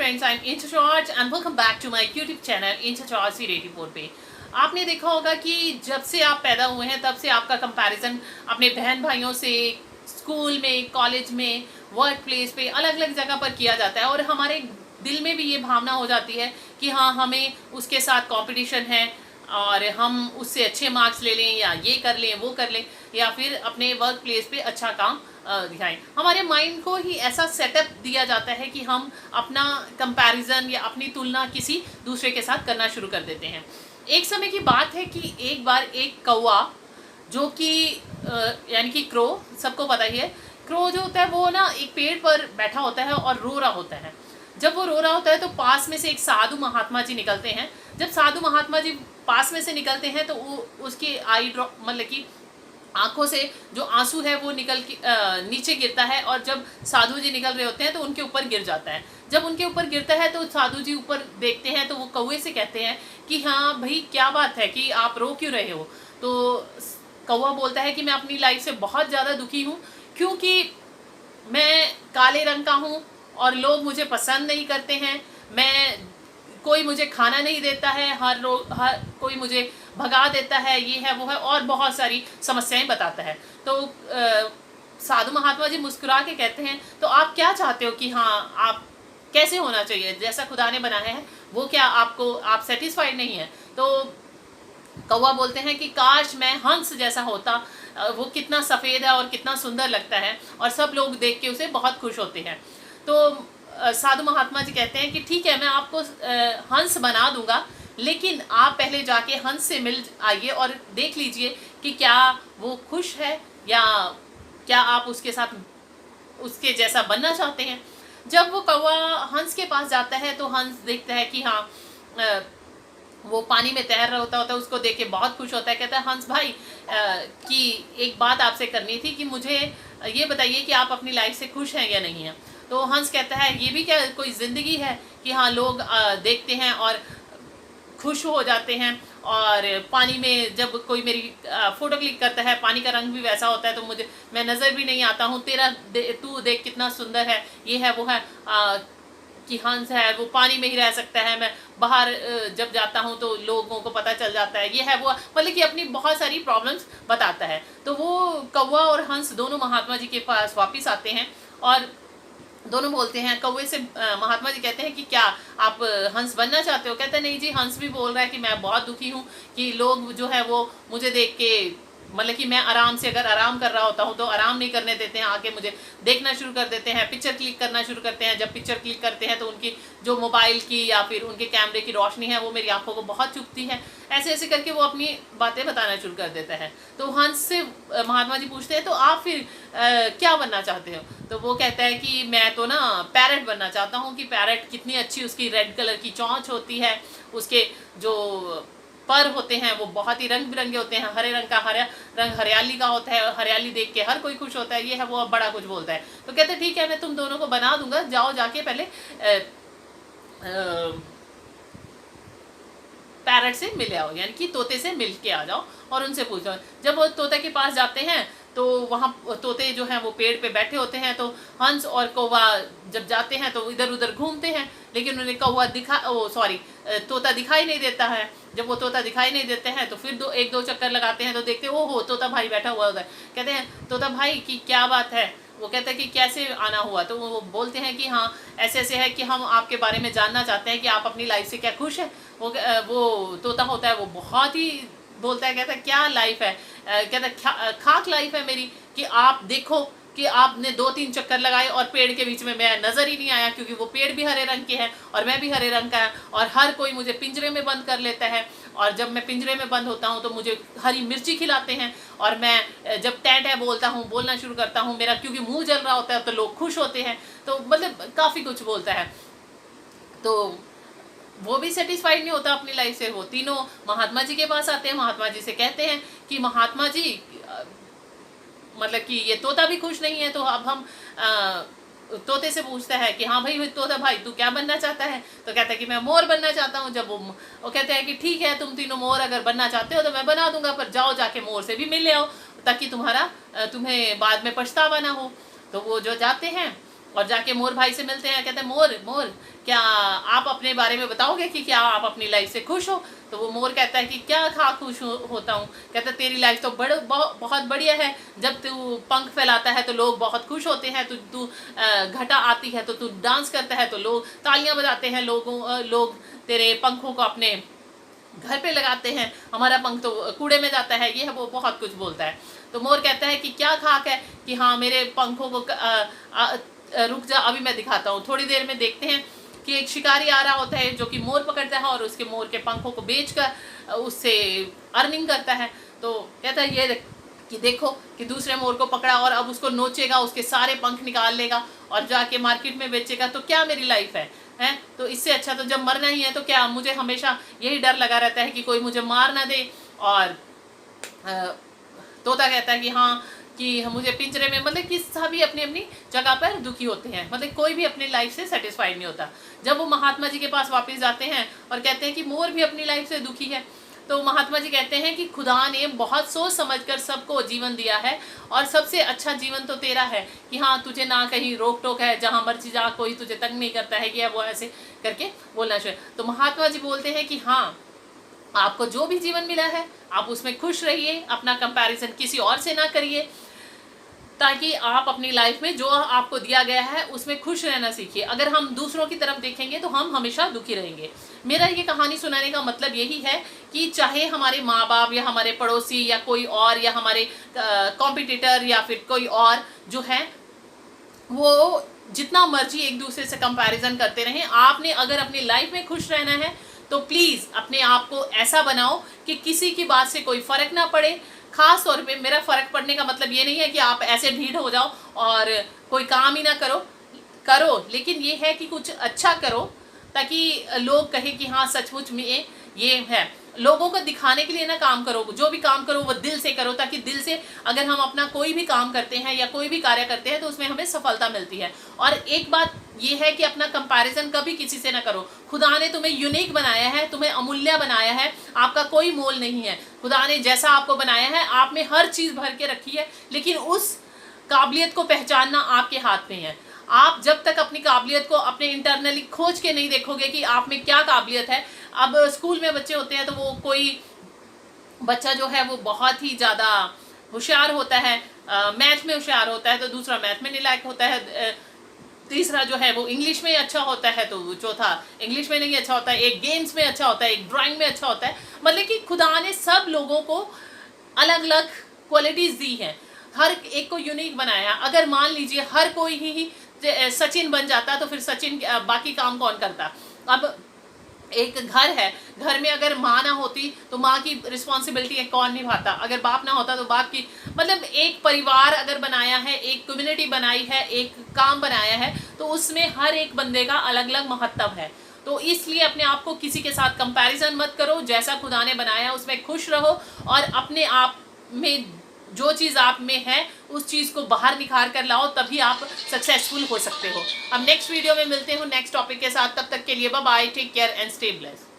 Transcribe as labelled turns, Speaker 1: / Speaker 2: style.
Speaker 1: Friends, I am इंचा George and welcome back to my YouTube channel इंचा George सी रेटी बोर्ड पे। आपने देखा होगा कि जब से आप पैदा हुए हैं तब से आपका कंपैरिजन अपने बहन भाइयों से स्कूल में, कॉलेज में, वर्क प्लेस पे अलग अलग जगह पर किया जाता है और हमारे दिल में भी ये भावना हो जाती है कि हाँ, हमें उसके साथ कंपटीशन है और हम उससे अच्छे मार्क्स ले लें या ये कर लें, वो कर लें, या फिर अपने वर्क प्लेस पे अच्छा काम दिखाएं। हमारे माइंड को ही ऐसा सेटअप दिया जाता है कि हम अपना कंपैरिजन या अपनी तुलना किसी दूसरे के साथ करना शुरू कर देते हैं। एक समय की बात है कि एक बार एक कौवा, जो कि यानी कि क्रो, सबको पता ही है, क्रो जो होता है वो ना एक पेड़ पर बैठा होता है और रो रहा होता है। जब वो रो रहा होता है तो पास में से एक साधु महात्मा जी निकलते हैं। जब साधु महात्मा जी पास में से निकलते हैं तो वो उसके आई ड्रॉप, मतलब कि आंखों से जो आंसू है वो निकल के नीचे गिरता है और जब साधु जी निकल रहे होते हैं तो उनके ऊपर गिर जाता है। जब उनके ऊपर गिरता है तो साधु जी ऊपर देखते हैं तो वो कौवे से कहते हैं कि हाँ भाई, क्या बात है कि आप रो क्यों रहे हो। तो कौवा बोलता है कि मैं अपनी लाइफ से बहुत ज़्यादा दुखी हूँ, क्योंकि मैं काले रंग का हूँ और लोग मुझे पसंद नहीं करते हैं। मैं, कोई मुझे खाना नहीं देता है, हर कोई मुझे भगा देता है, ये है वो है, और बहुत सारी समस्याएं बताता है। तो साधु महात्मा जी मुस्कुरा के कहते हैं, तो आप क्या चाहते हो कि हाँ, आप कैसे होना चाहिए, जैसा खुदा ने बनाया है वो, क्या आप सेटिस्फाइड नहीं है। तो कौवा बोलते हैं कि काश मैं हंस जैसा होता, वो कितना सफ़ेद है और कितना सुंदर लगता है और सब लोग देख के उसे बहुत खुश होते हैं। तो साधु महात्मा जी कहते हैं कि ठीक है, मैं आपको हंस बना दूंगा, लेकिन आप पहले जाके हंस से मिल आइए और देख लीजिए कि क्या वो खुश है या क्या आप उसके साथ उसके जैसा बनना चाहते हैं। जब वो कौवा हंस के पास जाता है तो हंस देखता है कि हाँ, वो पानी में तैर रहा होता है, उसको देख के बहुत खुश होता है। कहता है, हंस भाई कि एक बात आपसे करनी थी कि मुझे ये बताइए कि आप अपनी लाइफ से खुश हैं या नहीं हैं। तो हंस कहता है, ये भी क्या कोई ज़िंदगी है कि हाँ, लोग देखते हैं और खुश हो जाते हैं, और पानी में जब कोई मेरी फ़ोटो क्लिक करता है, पानी का रंग भी वैसा होता है तो मैं नज़र भी नहीं आता हूँ। तू देख कितना सुंदर है, ये है वो है, कि हंस है वो पानी में ही रह सकता है, मैं बाहर जब जाता हूँ तो लोगों को पता चल जाता है, ये है वो, मतलब कि अपनी बहुत सारी प्रॉब्लम्स बताता है। तो वो कौवा और हंस दोनों महात्मा जी के पास वापस आते हैं और दोनों बोलते हैं। कौवे से महात्मा जी कहते हैं कि क्या आप हंस बनना चाहते हो। कहते हैं, नहीं जी। हंस भी बोल रहा है कि मैं बहुत दुखी हूँ कि लोग जो है वो मुझे देख के, मतलब कि मैं आराम से अगर आराम कर रहा होता हूँ तो आराम नहीं करने देते हैं, आके मुझे देखना शुरू कर देते हैं, पिक्चर क्लिक करना शुरू करते हैं। जब पिक्चर क्लिक करते हैं तो उनकी जो मोबाइल की या फिर उनके कैमरे की रोशनी है वो मेरी आंखों को बहुत चुभती है। ऐसे ऐसे करके वो अपनी बातें बताना शुरू कर देता है। तो हंस से महात्मा जी पूछते हैं, तो आप फिर क्या बनना चाहते हो। तो वो कहता है कि मैं तो ना पैरट बनना चाहता हूँ, कि पैरट कितनी अच्छी उसकी रेड कलर की चोंच होती है, उसके जो पर होते हैं वो बहुत ही रंग बिरंगे होते हैं, हरे रंग का, हरा रंग हरियाली का होता है, हरियाली देख के हर कोई खुश होता है, ये है वो, अब बड़ा कुछ बोलता है। तो कहते हैं, ठीक है, मैं तुम दोनों को बना दूंगा, जाओ जाके पहले पैरट से मिले आओ, यानी कि तोते से मिल के आ जाओ और उनसे पूछो। जब वो तोते के पास जाते हैं तो वहाँ तोते जो हैं वो पेड़ पे बैठे होते हैं। तो हंस और कौवा जब जाते हैं तो इधर उधर घूमते हैं, लेकिन उन्हें तोता दिखाई नहीं देता है। जब वो तोता दिखाई नहीं देते हैं तो फिर एक दो चक्कर लगाते हैं तो देखते, ओहो, तोता भाई बैठा हुआ उधर। कहते हैं, तोता भाई की क्या बात है। वो कहता है कि कैसे आना हुआ। तो वो बोलते हैं कि हाँ, ऐसे ऐसे है कि हम आपके बारे में जानना चाहते हैं कि आप अपनी लाइफ से क्या खुश है। वो तोता होता है वो बहुत ही बोलता है, कहता है, क्या लाइफ है। कहता है, खाक लाइफ है मेरी, कि आप देखो कि आपने 2-3 चक्कर लगाए और पेड़ के बीच में मैं नज़र ही नहीं आया, क्योंकि वो पेड़ भी हरे रंग के हैं और मैं भी हरे रंग का है, और हर कोई मुझे पिंजरे में बंद कर लेता है, और जब मैं पिंजरे में बंद होता हूँ तो मुझे हरी मिर्ची खिलाते हैं, और मैं जब टैं बोलना शुरू करता हूँ, मेरा क्योंकि मुंह जल रहा होता है तो लोग खुश होते हैं। तो मतलब काफ़ी कुछ बोलता है। तो वो भी सेटिस्फाइड नहीं होता अपनी लाइफ से। वो तीनों महात्मा जी के पास आते हैं, महात्मा जी से कहते हैं कि महात्मा जी, मतलब कि ये तोता भी खुश नहीं है, तो अब हम तोते से पूछता है कि हाँ भाई, तोता भाई तू क्या बनना चाहता है। तो कहता है कि मैं मोर बनना चाहता हूँ। जब वो कहते हैं कि ठीक है, तुम तीनों मोर अगर बनना चाहते हो तो मैं बना दूंगा, पर जाओ जाके मोर से भी मिल ले आओ, ताकि तुम्हें बाद में पछतावा ना हो। तो वो जो जाते हैं और जाके मोर भाई से मिलते हैं, कहते हैं मोर मोर क्या आप अपने बारे में बताओगे कि क्या आप अपनी लाइफ से खुश हो? तो वो मोर कहता है कि क्या खा खुश होता हूँ। कहता है तेरी लाइफ तो बहुत बढ़िया है, जब तू पंख फैलाता है तो लोग बहुत खुश होते हैं, तू घटा आती है तो तू डांस करता है तो लोग तालियां बजाते हैं, लोग तेरे पंखों को अपने घर पे लगाते हैं, हमारा पंख तो कूड़े में जाता है, ये है वो बहुत कुछ बोलता है। तो मोर कहता है कि क्या खाक है कि हाँ मेरे पंखों को रुक जा, अभी मैं दिखाता हूँ। थोड़ी देर में देखते हैं कि एक शिकारी आ रहा होता है जो कि मोर पकड़ता है और उसके मोर के पंखों को बेचकर उससे अर्निंग करता है। तो कहता है ये कि देखो कि दूसरे मोर को पकड़ा और अब उसको नोचेगा, उसके सारे पंख निकाल लेगा और जाके मार्केट में बेचेगा, तो क्या मेरी लाइफ है? तो इससे अच्छा तो जब मरना ही है तो क्या, मुझे हमेशा यही डर लगा रहता है कि कोई मुझे मार ना दे। और तोता कहता है कि हाँ कि मुझे पिंजरे में, मतलब कि सभी अपनी अपनी जगह पर दुखी होते हैं, मतलब कोई भी अपनी लाइफ से सेटिस्फाइड नहीं होता। जब वो महात्मा जी के पास वापस जाते हैं और कहते हैं कि मोर भी अपनी लाइफ से दुखी है, तो महात्मा जी कहते हैं कि खुदा ने बहुत सोच समझकर सबको जीवन दिया है और सबसे अच्छा जीवन तो तेरा है कि हाँ तुझे ना कहीं रोक टोक है, जहाँ मर्जी जा, कोई तुझे तंग नहीं करता है कि वो ऐसे करके बोलना चाहिए। तो महात्मा जी बोलते हैं कि हाँ आपको जो भी जीवन मिला है आप उसमें खुश रहिए, अपना कंपैरिजन किसी और से ना करिए, ताकि आप अपनी लाइफ में जो आपको दिया गया है उसमें खुश रहना सीखिए। अगर हम दूसरों की तरफ देखेंगे तो हम हमेशा दुखी रहेंगे। मेरा ये कहानी सुनाने का मतलब यही है कि चाहे हमारे माँ बाप या हमारे पड़ोसी या कोई और या हमारे कॉम्पिटिटर या फिर कोई और जो है वो जितना मर्जी एक दूसरे से कंपैरिजन करते रहें, आपने अगर अपनी लाइफ में खुश रहना है तो प्लीज़ अपने आप को ऐसा बनाओ कि किसी की बात से कोई फ़र्क ना पड़े। खास तौर पे मेरा फ़र्क पड़ने का मतलब ये नहीं है कि आप ऐसे ढीठ हो जाओ और कोई काम ही ना करो, लेकिन ये है कि कुछ अच्छा करो ताकि लोग कहें कि हाँ सचमुच में ये है। लोगों को दिखाने के लिए ना काम करो, जो भी काम करो वो दिल से करो, ताकि दिल से अगर हम अपना कोई भी काम करते हैं या कोई भी कार्य करते हैं तो उसमें हमें सफलता मिलती है। और एक बात ये है कि अपना कंपैरिजन कभी किसी से ना करो। खुदा ने तुम्हें यूनिक बनाया है, तुम्हें अमूल्य बनाया है, आपका कोई मोल नहीं है। खुदा ने जैसा आपको बनाया है आप में हर चीज़ भर के रखी है, लेकिन उस काबिलियत को पहचानना आपके हाथ में है। आप जब तक अपनी काबिलियत को अपने इंटरनली खोज के नहीं देखोगे कि आप में क्या काबिलियत है। अब स्कूल में बच्चे होते हैं तो वो कोई बच्चा जो है वो बहुत ही ज़्यादा होशियार होता है, मैथ में होशियार होता है तो दूसरा मैथ में नालायक होता है, तीसरा जो है वो इंग्लिश में अच्छा होता है तो चौथा इंग्लिश में नहीं अच्छा होता है, एक गेम्स में अच्छा होता है, एक ड्राइंग में अच्छा होता है। मतलब कि खुदा ने सब लोगों को अलग अलग क्वालिटीज़ दी हैं, हर एक को यूनिक बनाया। अगर मान लीजिए हर कोई ही सचिन बन जाता तो फिर सचिन बाकी काम कौन करता? अब एक घर है, घर में अगर माँ ना होती तो माँ की रिस्पॉन्सिबिलिटी कौन निभाता? अगर बाप ना होता तो बाप की, मतलब एक परिवार अगर बनाया है, एक कम्युनिटी बनाई है, एक काम बनाया है तो उसमें हर एक बंदे का अलग अलग महत्व है। तो इसलिए अपने आप को किसी के साथ कंपैरिजन मत करो, जैसा खुदा ने बनाया उसमें खुश रहो और अपने आप में जो चीज़ आप में है उस चीज़ को बाहर निखार कर लाओ, तभी आप सक्सेसफुल हो सकते हो। अब नेक्स्ट वीडियो में मिलते हो नेक्स्ट टॉपिक के साथ, तब तक के लिए bye bye, take care and stay blessed.